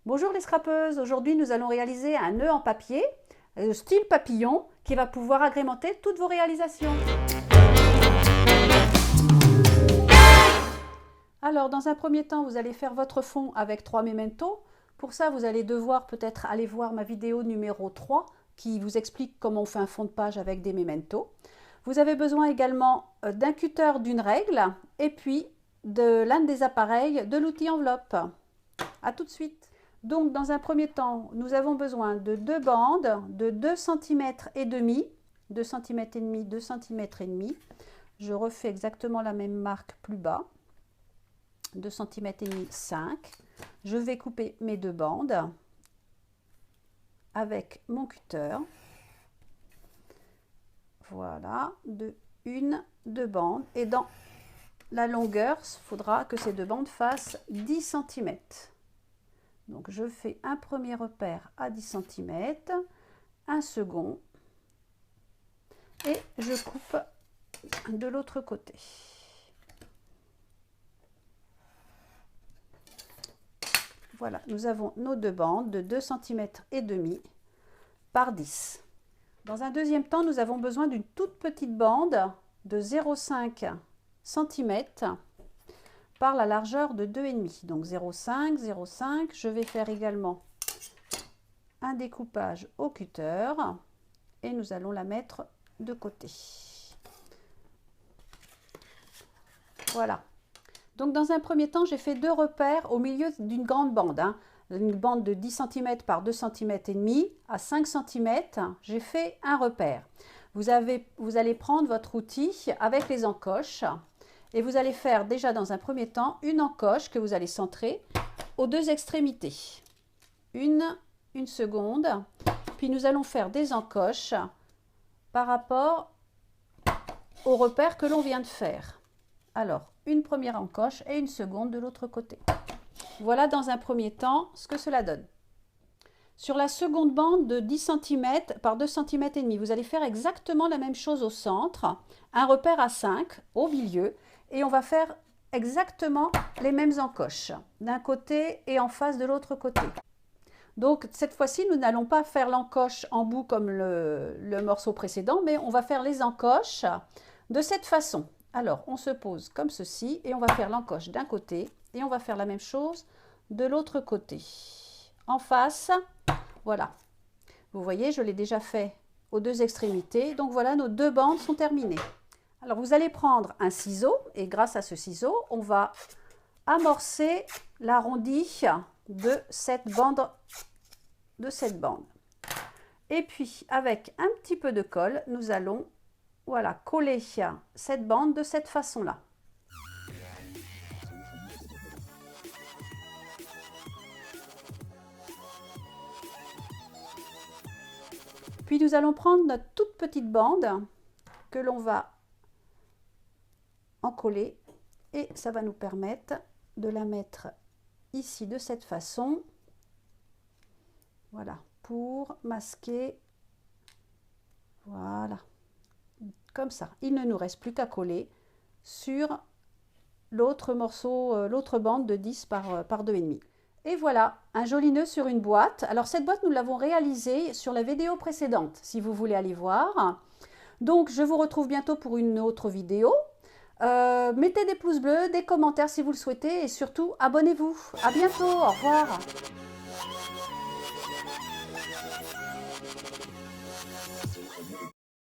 Bonjour les scrapeuses, aujourd'hui nous allons réaliser un nœud en papier, style papillon, qui va pouvoir agrémenter toutes vos réalisations. Alors dans un premier temps, vous allez faire votre fond avec 3 mémentos. Pour ça, vous allez devoir peut-être aller voir ma vidéo numéro 3 qui vous explique comment on fait un fond de page avec des mémentos. Vous avez besoin également d'un cutter, d'une règle et puis de l'un des appareils de l'outil enveloppe. A tout de suite. Donc dans un premier temps, nous avons besoin de deux bandes de 2 cm et demi, 2 cm et demi, 2 cm et demi. Je refais exactement la même marque plus bas. 2 cm et demi, 5. Je vais couper mes deux bandes avec mon cutter. Voilà, deux bandes. Et dans la longueur, il faudra que ces deux bandes fassent 10 cm. Donc je fais un premier repère à 10 cm, un second, et je coupe de l'autre côté. Voilà, nous avons nos deux bandes de 2 cm et demi par 10. Dans un deuxième temps, nous avons besoin d'une toute petite bande de 0,5 cm par la largeur de 2,5. Donc 0,5, 0,5. Je vais faire également un découpage au cutter et nous allons la mettre de côté. Voilà. Donc dans un premier temps, j'ai fait deux repères au milieu d'une grande bande. Une bande de 10 cm par 2 cm et demi à 5 cm. J'ai fait un repère. Vous allez prendre votre outil avec les encoches et vous allez faire déjà dans un premier temps une encoche que vous allez centrer aux deux extrémités. Une seconde. Puis nous allons faire des encoches par rapport au repère que l'on vient de faire. Alors, une première encoche et une seconde de l'autre côté. Voilà dans un premier temps ce que cela donne. Sur la seconde bande de 10 cm par 2 cm et demi, vous allez faire exactement la même chose au centre, un repère à 5 au milieu et on va faire exactement les mêmes encoches d'un côté et en face de l'autre côté. Donc cette fois-ci, nous n'allons pas faire l'encoche en bout comme le morceau précédent, mais on va faire les encoches de cette façon. Alors, on se pose comme ceci et on va faire l'encoche d'un côté et on va faire la même chose de l'autre côté. En face, voilà. Vous voyez, je l'ai déjà fait aux deux extrémités. Donc voilà, nos deux bandes sont terminées. Alors, vous allez prendre un ciseau et grâce à ce ciseau, on va amorcer l'arrondi de cette bande. Et puis, avec un petit peu de colle, nous allons coller cette bande de cette façon-là. Puis nous allons prendre notre toute petite bande que l'on va encoller et ça va nous permettre de la mettre ici de cette façon. Voilà, pour masquer. Voilà. Comme ça, il ne nous reste plus qu'à coller sur l'autre morceau, l'autre bande de 10 par 2,5. Et voilà, un joli nœud sur une boîte. Alors cette boîte, nous l'avons réalisée sur la vidéo précédente, si vous voulez aller voir. Donc je vous retrouve bientôt pour une autre vidéo. Mettez des pouces bleus, des commentaires si vous le souhaitez et surtout abonnez-vous. À bientôt, au revoir.